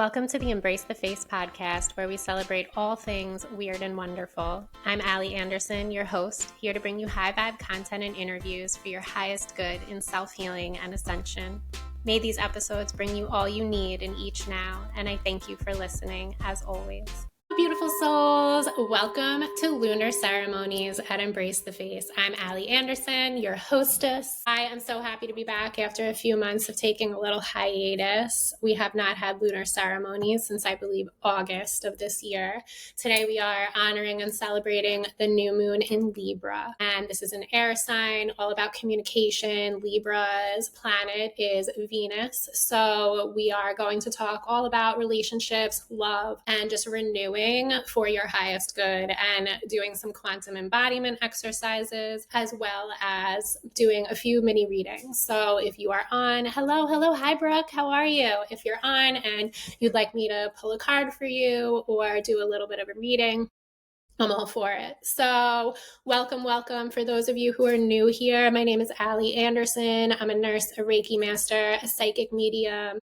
Welcome to the Embrace the Face podcast, where we celebrate all things weird and wonderful. I'm Allie Anderson, your host, here to bring you high vibe content and interviews for your highest good in self-healing and ascension. May these episodes bring you all you need in each now, and I thank you for listening, as always. Beautiful souls, welcome to Lunar Ceremonies at Embrace the Face. I'm Allie Anderson, your hostess. I am so happy to be back after a few months of taking a little hiatus. We have not had Lunar Ceremonies since, I believe, August of this year. Today we are honoring and celebrating the new moon in Libra, and this is an air sign all about communication. Libra's planet is Venus, so we are going to talk all about relationships, love, and just renewing for your highest good, and doing some quantum embodiment exercises, as well as doing a few mini readings. So if you are on, hello, hi Brooke, how are you? If you're on and you'd like me to pull a card for you or do a little bit of a reading, I'm all for it. So welcome. For those of you who are new here, my name is Allie Anderson. I'm a nurse, a Reiki master, a psychic medium.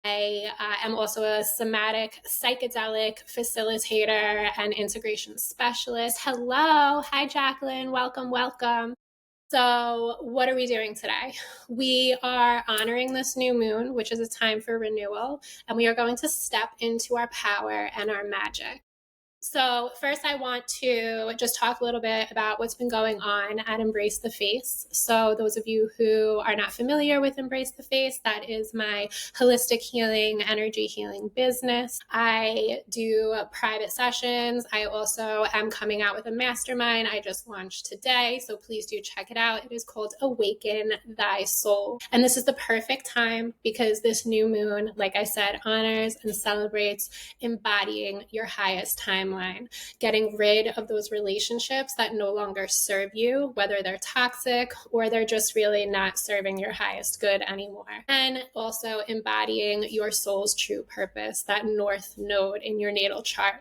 I am also a somatic psychedelic facilitator and integration specialist. Hello. Hi, Jacqueline. Welcome. So what are we doing today? We are honoring this new moon, which is a time for renewal, and we are going to step into our power and our magic. So first, I want to just talk a little bit about what's been going on at Embrace the Face. So those of you who are not familiar with Embrace the Face, that is my holistic healing, energy healing business. I do private sessions. I also am coming out with a mastermind I just launched today, so please do check it out. It is called Awaken Thy Soul. And this is the perfect time because this new moon, like I said, honors and celebrates embodying your highest timeline, getting rid of those relationships that no longer serve you, whether they're toxic or they're just really not serving your highest good anymore. And also embodying your soul's true purpose, that north node in your natal chart.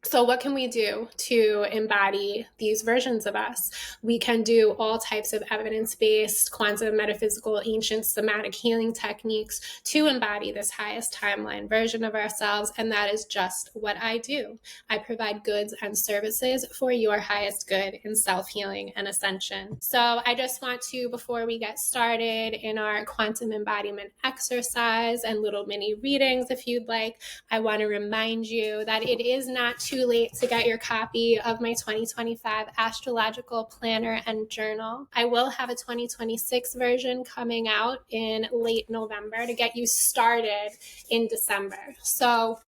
So what can we do to embody these versions of us? We can do all types of evidence-based, quantum, metaphysical, ancient, somatic healing techniques to embody this highest timeline version of ourselves, and that is just what I do. I provide goods and services for your highest good in self-healing and ascension. So I just want to, before we get started in our quantum embodiment exercise and little mini readings, if you'd like, I want to remind you that it is not too late to get your copy of my 2025 astrological planner and journal. I will have a 2026 version coming out in late November to get you started in December. So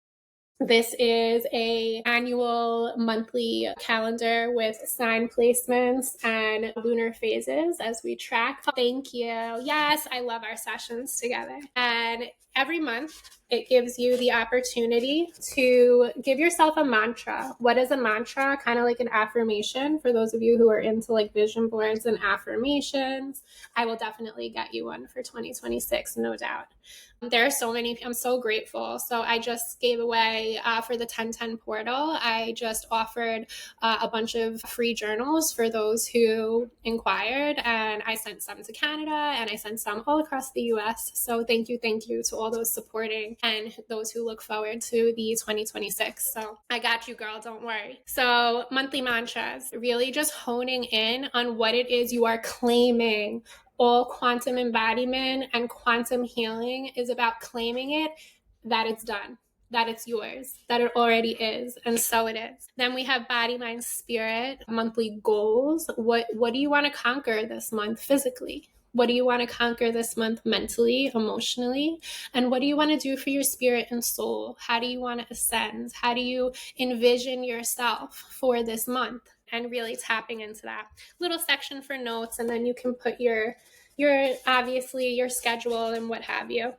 this is an annual monthly calendar with sign placements and lunar phases as we track. Thank you. Yes, I love our sessions together. And every month, it gives you the opportunity to give yourself a mantra. What is a mantra? Kind of like an affirmation for those of you who are into like vision boards and affirmations. I will definitely get you one for 2026, no doubt. There are so many. I'm so grateful. So I just gave away for the 1010 portal. I just offered a bunch of free journals for those who inquired, and I sent some to Canada and I sent some all across the US. So thank you to all those supporting and those who look forward to the 2026. So I got you, girl. Don't worry. So monthly mantras, really just honing in on what it is you are claiming. All quantum embodiment and quantum healing is about claiming it, that it's done, that it's yours, that it already is, and so it is. Then we have body, mind, spirit, monthly goals. What do you want to conquer this month physically? What do you want to conquer this month mentally, emotionally? And what do you want to do for your spirit and soul? How do you want to ascend? How do you envision yourself for this month? And really tapping into that little section for notes, and then you can put your obviously your schedule and what have you.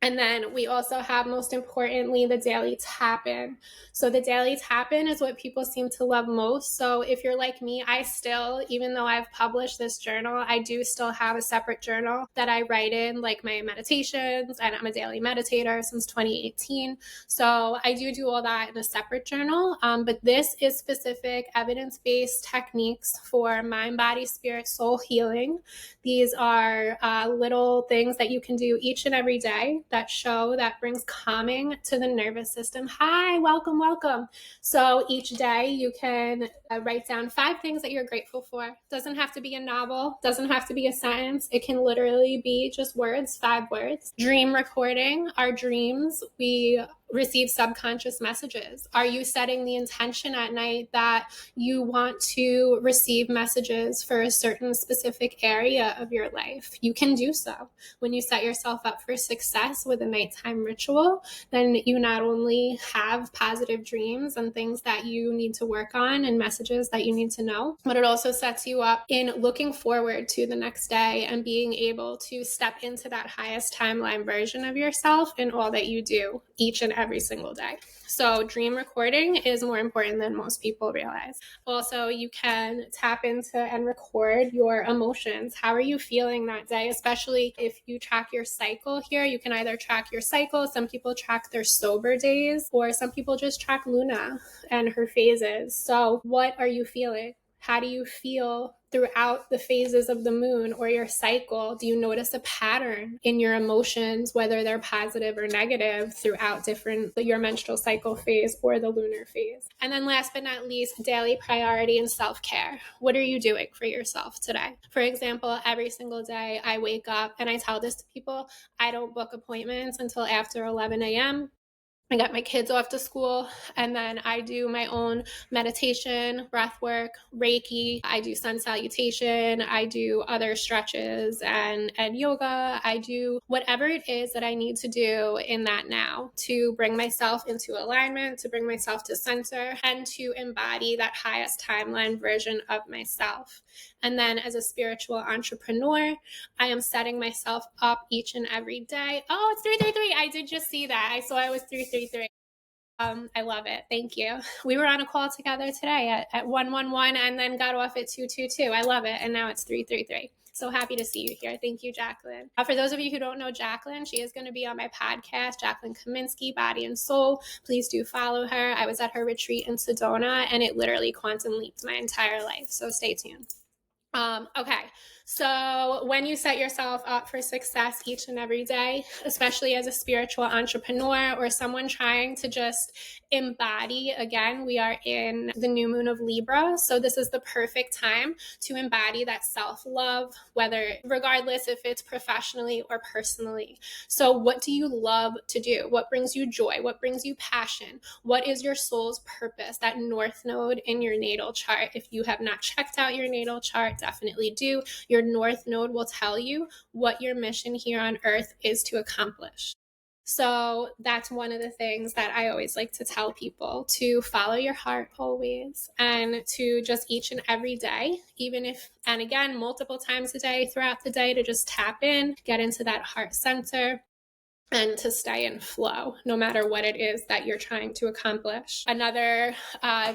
And then we also have, most importantly, the daily tap-in. So the daily tap-in is what people seem to love most. So if you're like me, I still, even though I've published this journal, I do still have a separate journal that I write in, like my meditations, and I'm a daily meditator since 2018. So I do all that in a separate journal. But this is specific evidence-based techniques for mind, body, spirit, soul healing. These are little things that you can do each and every day that show that brings calming to the nervous system. Hi, welcome, welcome. So each day you can write down 5 things that you're grateful for. Doesn't have to be a novel, doesn't have to be a sentence. It can literally be just words, 5 words. Dream recording. Our dreams, we receive subconscious messages. Are you setting the intention at night that you want to receive messages for a certain specific area of your life? You can do so. When you set yourself up for success with a nighttime ritual, then you not only have positive dreams and things that you need to work on and messages that you need to know, but it also sets you up in looking forward to the next day and being able to step into that highest timeline version of yourself in all that you do each and every single day. So dream recording is more important than most people realize. Also, you can tap into and record your emotions. How are you feeling that day? Especially if you track your cycle here, you can either track your cycle. Some people track their sober days, or some people just track Lunar and her phases. So what are you feeling? How do you feel throughout the phases of the moon or your cycle? Do you notice a pattern in your emotions, whether they're positive or negative, throughout your menstrual cycle phase or the lunar phase? And then last but not least, daily priority and self-care. What are you doing for yourself today? For example, every single day I wake up, and I tell this to people, I don't book appointments until after 11 a.m. I got my kids off to school, and then I do my own meditation, breath work, Reiki. I do sun salutation. I do other stretches and yoga. I do whatever it is that I need to do in that now to bring myself into alignment, to bring myself to center, and to embody that highest timeline version of myself. And then as a spiritual entrepreneur, I am setting myself up each and every day. Oh, it's 333. I did just see that. I saw it was 333. I love it. Thank you. We were on a call together today at 111 and then got off at 222. I love it. And now it's 333. So happy to see you here. Thank you, Jacqueline. For those of you who don't know Jacqueline, she is going to be on my podcast, Jacqueline Kaminsky, Body and Soul. Please do follow her. I was at her retreat in Sedona, and it literally quantum leaped my entire life. So stay tuned. Okay, so when you set yourself up for success each and every day, especially as a spiritual entrepreneur or someone trying to just embody, again, we are in the new moon of Libra, so this is the perfect time to embody that self-love, regardless if it's professionally or personally. So what do you love to do? What brings you joy? What brings you passion? What is your soul's purpose? That north node in your natal chart. If you have not checked out your natal chart, definitely do. Your north node will tell you what your mission here on earth is to accomplish. So that's one of the things that I always like to tell people, to follow your heart always, and to just each and every day, even if, and again, multiple times a day throughout the day, to just tap in, get into that heart center, and to stay in flow, no matter what it is that you're trying to accomplish. Another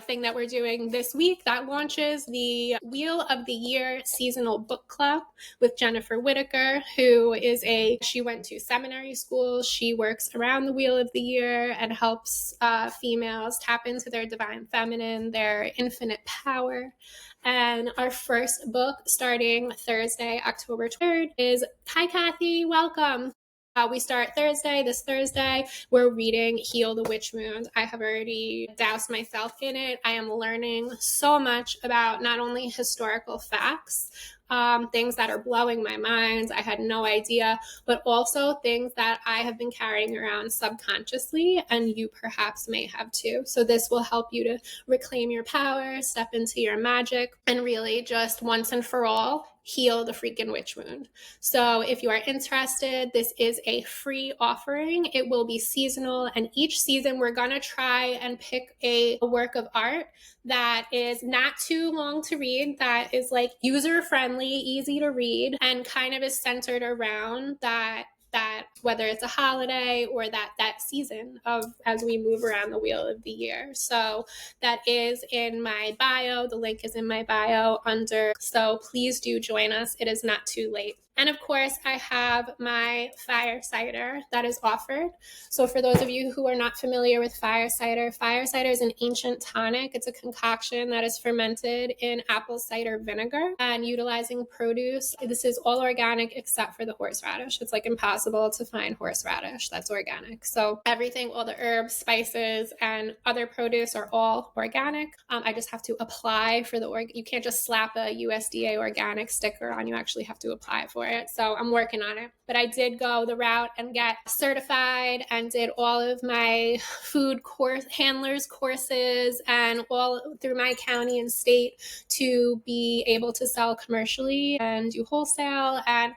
thing that we're doing this week that launches the Wheel of the Year seasonal book club with Jennifer Whitaker, she went to seminary school. She works around the Wheel of the Year and helps females tap into their divine feminine, their infinite power. And our first book, starting Thursday, October 3rd, is, hi, Kathy, welcome. We start this Thursday. We're reading Heal the Witch Wound. I have already doused myself in it. I am learning so much about not only historical facts, things that are blowing my mind, I had no idea, but also things that I have been carrying around subconsciously, and you perhaps may have too. So this will help you to reclaim your power, step into your magic, and really just once and for all, heal the freaking witch wound. So if you are interested, this is a free offering. It will be seasonal, and each season we're going to try and pick a work of art that is not too long to read, that is like user-friendly, easy to read, and kind of is centered around that whether it's a holiday or that season of as we move around the Wheel of the Year. So that is in my bio. The link is in my bio so please do join us. It is not too late. And of course, I have my fire cider that is offered. So for those of you who are not familiar with fire cider is an ancient tonic. It's a concoction that is fermented in apple cider vinegar and utilizing produce. This is all organic except for the horseradish. It's like impossible to find horseradish that's organic. So everything, all the herbs, spices, and other produce are all organic. I just have to apply for you can't just slap a USDA organic sticker on. You actually have to apply for it. So I'm working on it. But I did go the route and get certified and did all of my food handlers courses and all through my county and state to be able to sell commercially and do wholesale. And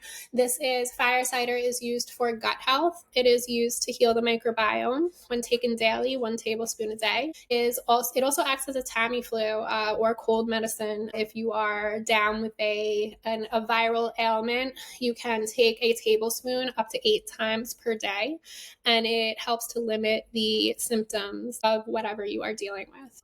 fire cider is used for gut health. It is used to heal the microbiome when taken daily, 1 tablespoon a day. It also acts as a Tamiflu or cold medicine. If you are down with a viral ailment, you can take a tablespoon up to 8 times per day, and it helps to limit the symptoms of whatever you are dealing with.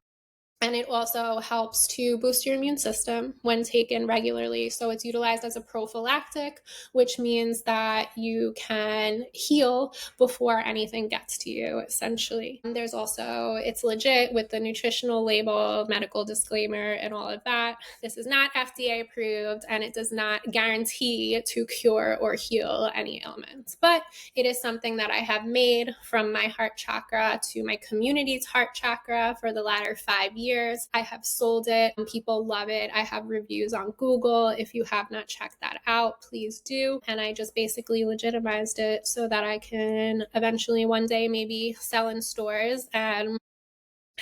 And it also helps to boost your immune system when taken regularly. So it's utilized as a prophylactic, which means that you can heal before anything gets to you, essentially. And it's legit with the nutritional label, medical disclaimer, and all of that. This is not FDA approved, and it does not guarantee to cure or heal any ailments. But it is something that I have made from my heart chakra to my community's heart chakra for the latter 5 years. I have sold it. People love it. I have reviews on Google. If you have not checked that out, please do. And I just basically legitimized it so that I can eventually one day maybe sell in stores and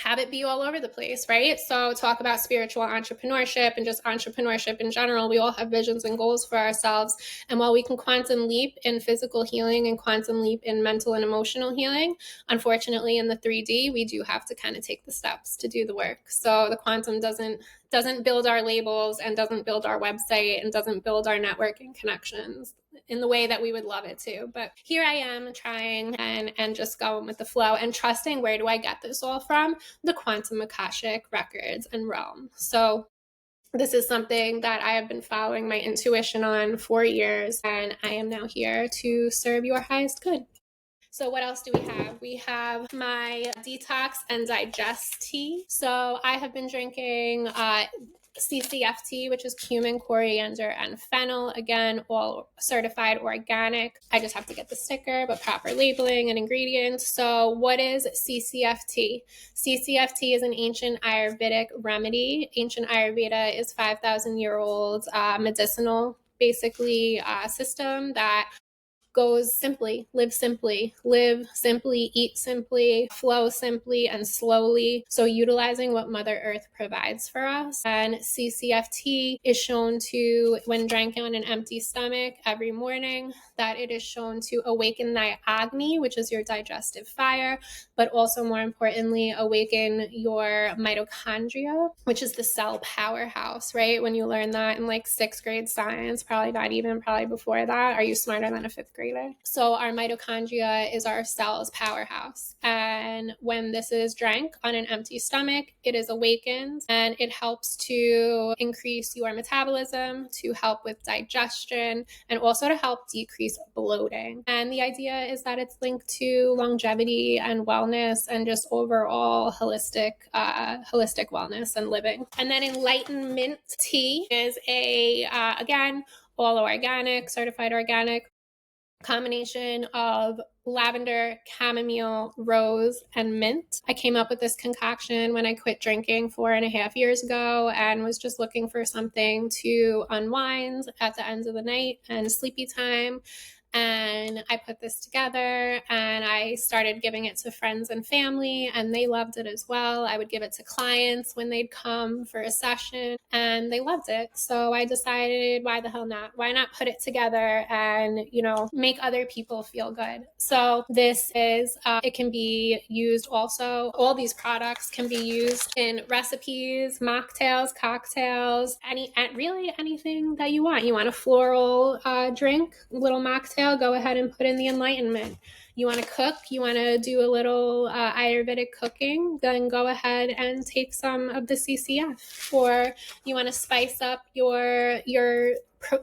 have it be all over the place, right? So talk about spiritual entrepreneurship and just entrepreneurship in general. We all have visions and goals for ourselves. And while we can quantum leap in physical healing and quantum leap in mental and emotional healing, unfortunately in the 3D, we do have to kind of take the steps to do the work. So the quantum doesn't build our labels and doesn't build our website and doesn't build our networking connections in the way that we would love it to. But here I am trying and just going with the flow and trusting, where do I get this all from? The quantum Akashic records and realm. So this is something that I have been following my intuition on for years, and I am now here to serve your highest good. So what else do we have? We have my detox and digest tea. So I have been drinking CCFT, which is cumin, coriander, and fennel. Again, all certified organic. I just have to get the sticker, but proper labeling and ingredients. So what is CCFT? CCFT is an ancient Ayurvedic remedy. Ancient Ayurveda is 5,000-year-old medicinal, basically, system that goes simply, live simply, eat simply, flow simply and slowly. So utilizing what Mother Earth provides for us. And CCFT is shown to, when drank on an empty stomach every morning, that it is shown to awaken thy Agni, which is your digestive fire, but also more importantly, awaken your mitochondria, which is the cell powerhouse, right? When you learn that in like 6th grade science, probably not even, probably before that. Are you smarter than a 5th grader? So our mitochondria is our cell's powerhouse. And when this is drank on an empty stomach, it is awakened and it helps to increase your metabolism, to help with digestion, and also to help decrease bloating. And the idea is that it's linked to longevity and wellness and just overall holistic wellness and living. And then Enlightenment tea is again, all organic, certified organic, combination of lavender, chamomile, rose, and mint. I came up with this concoction when I quit drinking 4.5 years ago and was just looking for something to unwind at the end of the night and sleepy time. And I put this together and I started giving it to friends and family, and they loved it as well. I would give it to clients when they'd come for a session and they loved it. So I decided, why the hell not? Why not put it together and, make other people feel good? So this is, it can be used also. All these products can be used in recipes, mocktails, cocktails, really anything that you want. You want a floral drink, little mocktail, go ahead and put in the Enlightenment. You want to cook, you want to do a little Ayurvedic cooking, then go ahead and take some of the CCF. Or you want to spice up your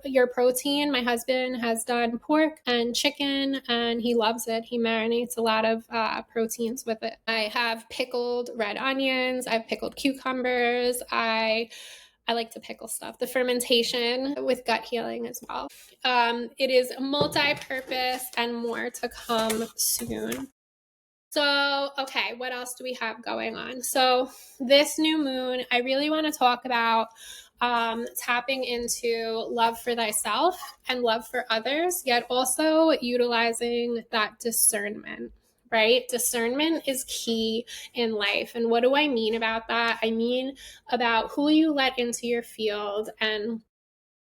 your protein. My husband has done pork and chicken and he loves it. He marinates a lot of proteins with it. I have pickled red onions. I've pickled cucumbers. I like to pickle stuff. The fermentation with gut healing as well. It is multi-purpose and more to come soon. So, okay, what else do we have going on? So this new moon, I really want to talk about tapping into love for thyself and love for others, yet also utilizing that discernment, right? Discernment is key in life. And what do I mean about that? I mean about who you let into your field and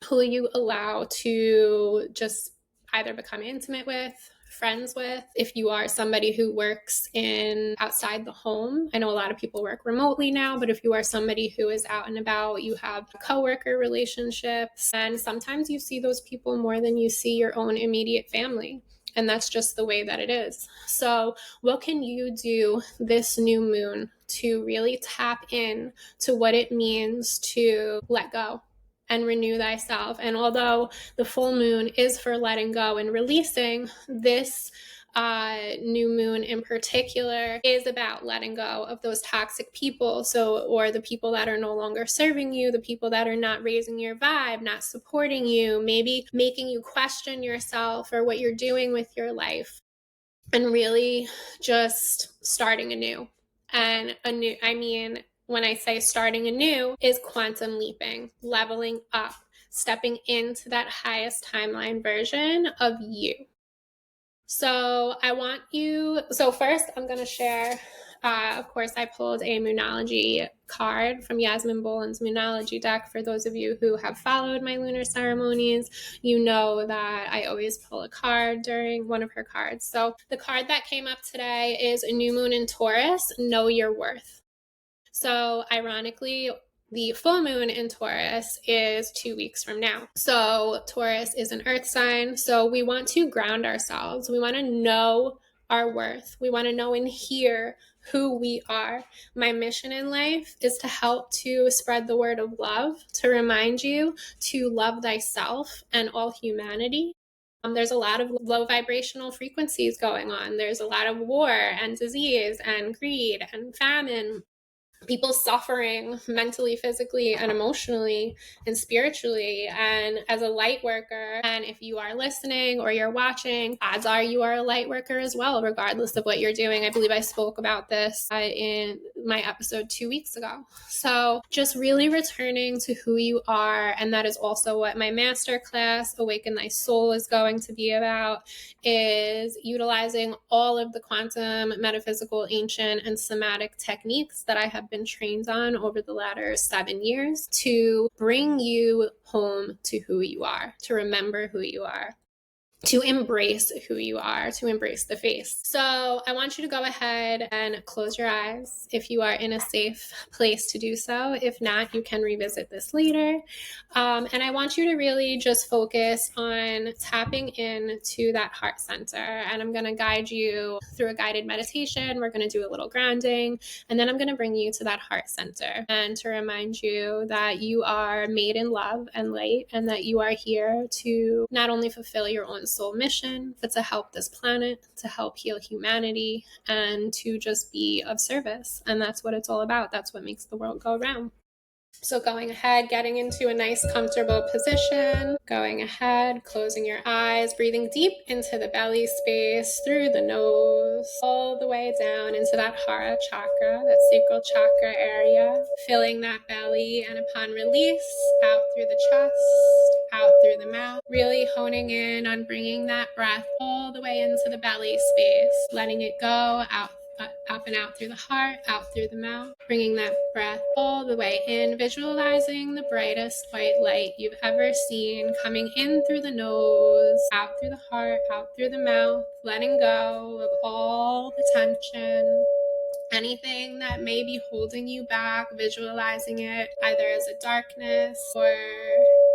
who you allow to just either become intimate with, friends with. If you are somebody who works in outside the home, I know a lot of people work remotely now, but if you are somebody who is out and about, you have coworker relationships, and sometimes you see those people more than you see your own immediate family. And that's just the way that it is. So what can you do this new moon to really tap in to what it means to let go and renew thyself? And although the full moon is for letting go and releasing, this new moon in particular is about letting go of those toxic people. Or the people that are no longer serving you, the people that are not raising your vibe, not supporting you, maybe making you question yourself or what you're doing with your life, and really just starting anew. And anew, I mean, when I say starting anew, is quantum leaping, leveling up, stepping into that highest timeline version of you. So first I'm going to share, of course, I pulled a Moonology card from Yasmin Boland's Moonology deck. For those of you who have followed my lunar ceremonies, you know that I always pull a card during one of her cards. So the card that came up today is a new moon in Taurus, Know Your Worth. So ironically, the full moon in Taurus is 2 weeks from now. So Taurus is an earth sign. So we want to ground ourselves. We want to know our worth. We want to know and hear who we are. My mission in life is to help to spread the word of love, to remind you to love thyself and all humanity. There's a lot of low vibrational frequencies going on. There's a lot of war and disease and greed and famine. People suffering mentally, physically, and emotionally and spiritually. And as a light worker, and if you are listening or you're watching, odds are you are a light worker as well, regardless of what you're doing. I believe I spoke about this in my episode 2 weeks ago. So just really returning to who you are. And that is also what my masterclass, Awaken Thy Soul, is going to be about, is utilizing all of the quantum, metaphysical, ancient, and somatic techniques that I have been trained on over the latter 7 years to bring you home to who you are, to remember who you are, to embrace who you are, to embrace the face. So I want you to go ahead and close your eyes if you are in a safe place to do so. If not, you can revisit this later. And I want you to really just focus on tapping into that heart center. And I'm going to guide you through a guided meditation. We're going to do a little grounding, and then I'm going to bring you to that heart center and to remind you that you are made in love and light, and that you are here to not only fulfill your own soul mission, but to help this planet, to help heal humanity, and to just be of service. And that's what it's all about. That's what makes the world go round. So going ahead, getting into a nice comfortable position, going ahead, closing your eyes, breathing deep into the belly space, through the nose, all the way down into that Hara chakra, that sacral chakra area, filling that belly, and upon release, out through the chest, out through the mouth, really honing in on bringing that breath all the way into the belly space, letting it go out, up and out through the heart, out through the mouth, bringing that breath all the way in, visualizing the brightest white light you've ever seen coming in through the nose, out through the heart, out through the mouth, letting go of all the tension, anything that may be holding you back, visualizing it either as a darkness or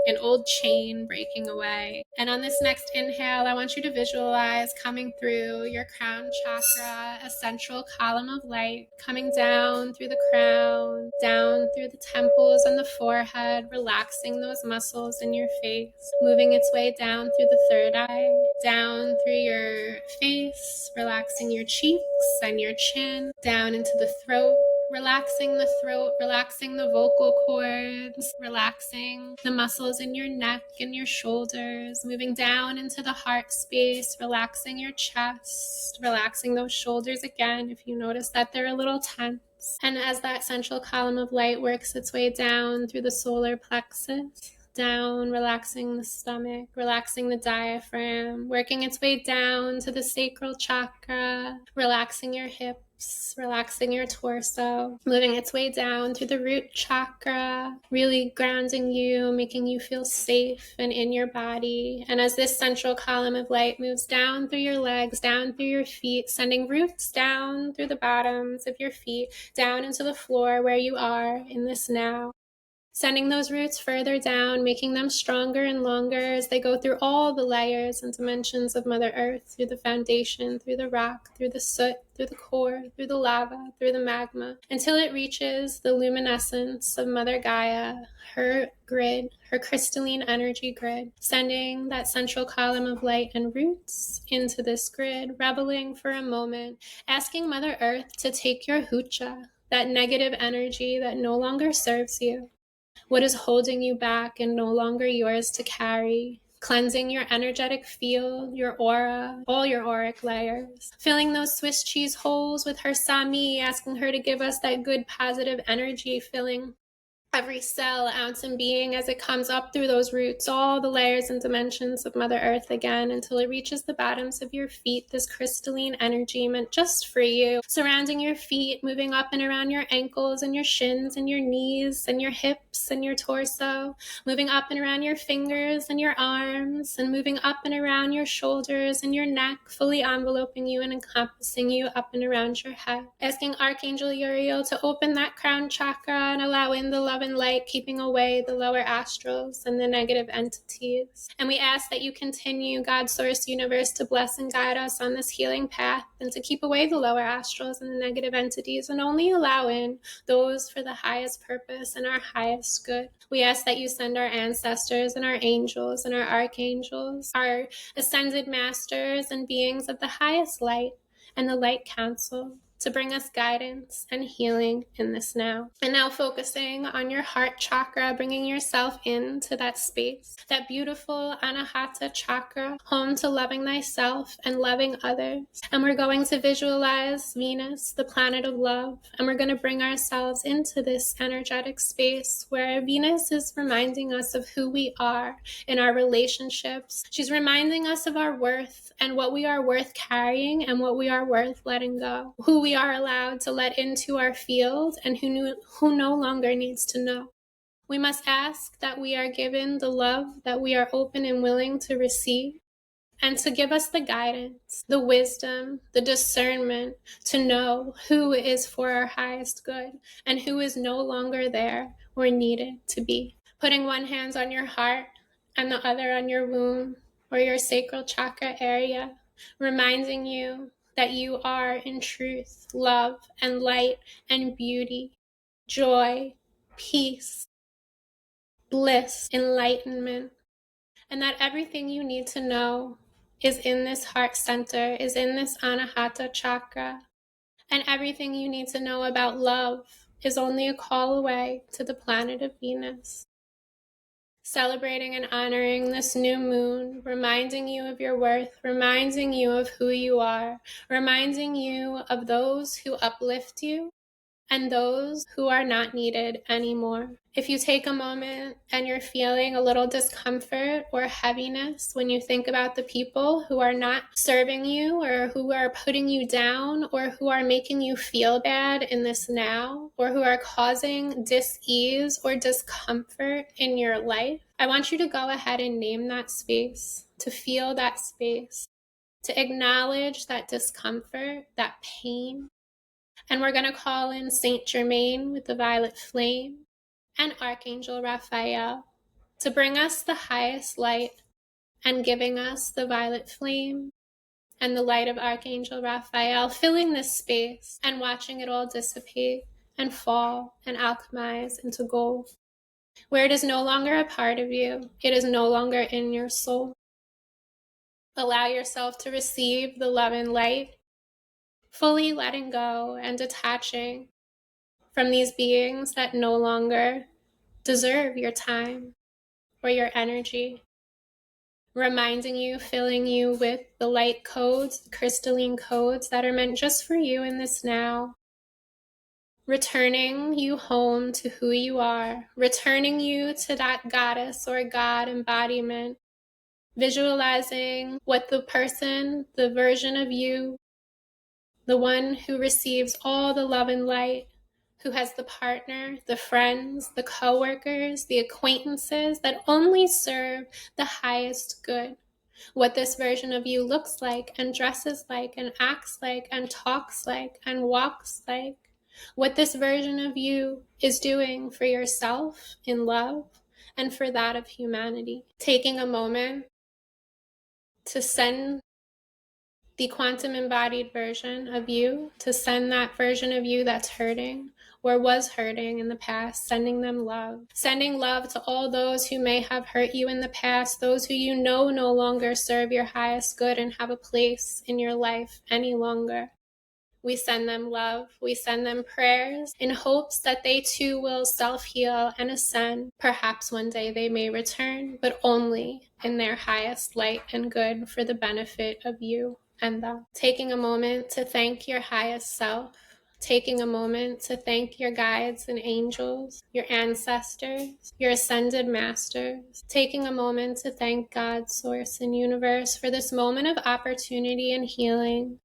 an old chain breaking away. And on this next inhale, I want you to visualize coming through your crown chakra, a central column of light coming down through the crown, down through the temples and the forehead, relaxing those muscles in your face, moving its way down through the third eye, down through your face, relaxing your cheeks and your chin, down into the throat, relaxing the vocal cords, relaxing the muscles in your neck and your shoulders, moving down into the heart space, relaxing your chest, relaxing those shoulders again if you notice that they're a little tense. And as that central column of light works its way down through the solar plexus, down, relaxing the stomach, relaxing the diaphragm, working its way down to the sacral chakra, relaxing your hips, relaxing your torso, moving its way down through the root chakra, really grounding you, making you feel safe and in your body. And as this central column of light moves down through your legs, down through your feet, sending roots down through the bottoms of your feet, down into the floor where you are in this now. Sending those roots further down, making them stronger and longer as they go through all the layers and dimensions of Mother Earth, through the foundation, through the rock, through the soot, through the core, through the lava, through the magma, until it reaches the luminescence of Mother Gaia, her grid, her crystalline energy grid, sending that central column of light and roots into this grid, reveling for a moment, asking Mother Earth to take your hucha, that negative energy that no longer serves you, what is holding you back and no longer yours to carry, cleansing your energetic field, your aura, all your auric layers, filling those Swiss cheese holes with her Sami, asking her to give us that good positive energy, filling every cell, ounce, and being as it comes up through those roots, all the layers and dimensions of Mother Earth again, until it reaches the bottoms of your feet, this crystalline energy meant just for you, surrounding your feet, moving up and around your ankles and your shins and your knees and your hips and your torso, moving up and around your fingers and your arms, and moving up and around your shoulders and your neck, fully enveloping you and encompassing you up and around your head. Asking Archangel Uriel to open that crown chakra and allow in the love and light, keeping away the lower astrals and the negative entities. And we ask that you continue, God, Source, Universe, to bless and guide us on this healing path, and to keep away the lower astrals and the negative entities, and only allow in those for the highest purpose and our highest good. We ask that you send our ancestors and our angels and our archangels, our ascended masters and beings of the highest light and the light council, to bring us guidance and healing in this now. And now focusing on your heart chakra, bringing yourself into that space, that beautiful Anahata chakra, home to loving thyself and loving others. And we're going to visualize Venus, the planet of love, and we're going to bring ourselves into this energetic space where Venus is reminding us of who we are in our relationships. She's reminding us of our worth and what we are worth carrying and what we are worth letting go, who we are allowed to let into our field and who no longer needs to know. We must ask that we are given the love that we are open and willing to receive, and to give us the guidance, the wisdom, the discernment to know who is for our highest good and who is no longer there or needed to be. Putting one hand on your heart and the other on your womb or your sacral chakra area, reminding you that you are in truth love and light and beauty, joy, peace, bliss, enlightenment, and that everything you need to know is in this heart center, is in this Anahata chakra, and everything you need to know about love is only a call away to the planet of Venus. Celebrating and honoring this new moon, reminding you of your worth, reminding you of who you are, reminding you of those who uplift you and those who are not needed anymore. If you take a moment and you're feeling a little discomfort or heaviness when you think about the people who are not serving you or who are putting you down or who are making you feel bad in this now, or who are causing dis-ease or discomfort in your life, I want you to go ahead and name that space, to feel that space, to acknowledge that discomfort, that pain. And we're going to call in Saint Germain with the violet flame and Archangel Raphael. to bring us the highest light and giving us the violet flame and the light of Archangel Raphael, filling this space and watching it all dissipate and fall and alchemize into gold, where it is no longer a part of you, it is no longer in your soul. Allow yourself to receive the love and light, fully letting go and detaching from these beings that no longer deserve your time or your energy. Reminding you, filling you with the light codes, crystalline codes that are meant just for you in this now. Returning you home to who you are, returning you to that goddess or God embodiment, visualizing what the person, the version of you, the one who receives all the love and light, who has the partner, the friends, the coworkers, the acquaintances that only serve the highest good. What this version of you looks like and dresses like and acts like and talks like and walks like. What this version of you is doing for yourself in love and for that of humanity. Taking a moment to send the quantum embodied version of you, to send that version of you that's hurting or was hurting in the past, sending them love. Sending love to all those who may have hurt you in the past, those who you know no longer serve your highest good and have a place in your life any longer. We send them love, we send them prayers in hopes that they too will self-heal and ascend. Perhaps one day they may return, but only in their highest light and good for the benefit of you and them. Taking a moment to thank your highest self, taking a moment to thank your guides and angels, your ancestors, your ascended masters, taking a moment to thank God, source, and universe for this moment of opportunity and healing,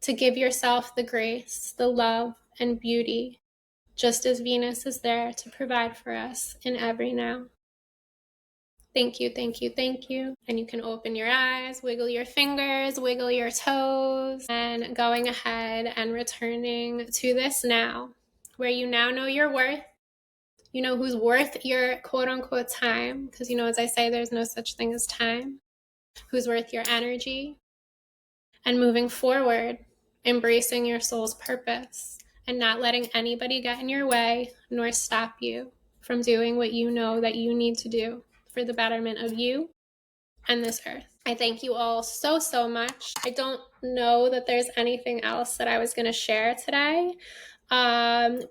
to give yourself the grace, the love, and beauty, just as Venus is there to provide for us in every now. Thank you, thank you, thank you. And you can open your eyes, wiggle your fingers, wiggle your toes, and going ahead and returning to this now, where you now know your worth. You know who's worth your quote-unquote time, because as I say, there's no such thing as time. Who's worth your energy. And moving forward, embracing your soul's purpose and not letting anybody get in your way nor stop you from doing what you know that you need to do for the betterment of you and this earth. I thank you all so, so much. I don't know that there's anything else that I was going to share today.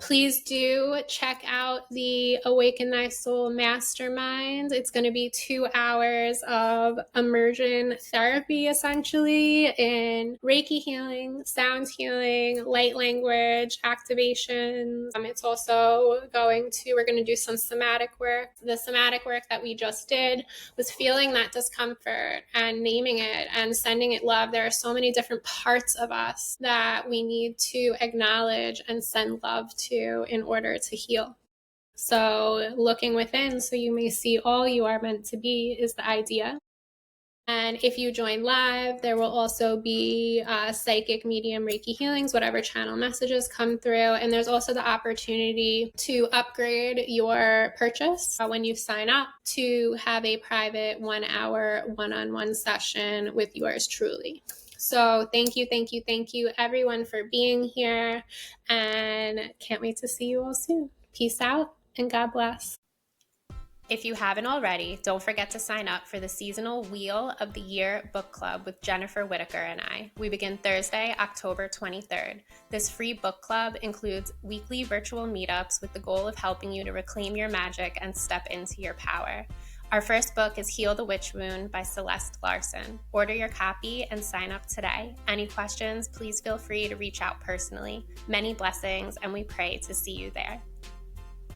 Please do check out the Awaken Thy Soul Mastermind. It's going to be 2 hours of immersion therapy, essentially, in Reiki healing, sound healing, light language, activations. It's also we're going to do some somatic work. The somatic work that we just did was feeling that discomfort and naming it and sending it love. There are so many different parts of us that we need to acknowledge and send love to in order to heal. So looking within so you may see all you are meant to be is the idea. And if you join live, there will also be psychic, medium, Reiki healings, whatever channel messages come through. And there's also the opportunity to upgrade your purchase when you sign up to have a private 1-hour one-on-one session with yours truly. So thank you, everyone, for being here, and can't wait to see you all soon. Peace out, and God bless. If you haven't already, don't forget to sign up for the Seasonal Wheel of the Year book club with Jennifer Whitaker and I. We begin Thursday, October 23rd. This free book club includes weekly virtual meetups with the goal of helping you to reclaim your magic and step into your power. Our first book is Heal the Witch Wound by Celeste Larson. Order your copy and sign up today. Any questions, please feel free to reach out personally. Many blessings, and we pray to see you there.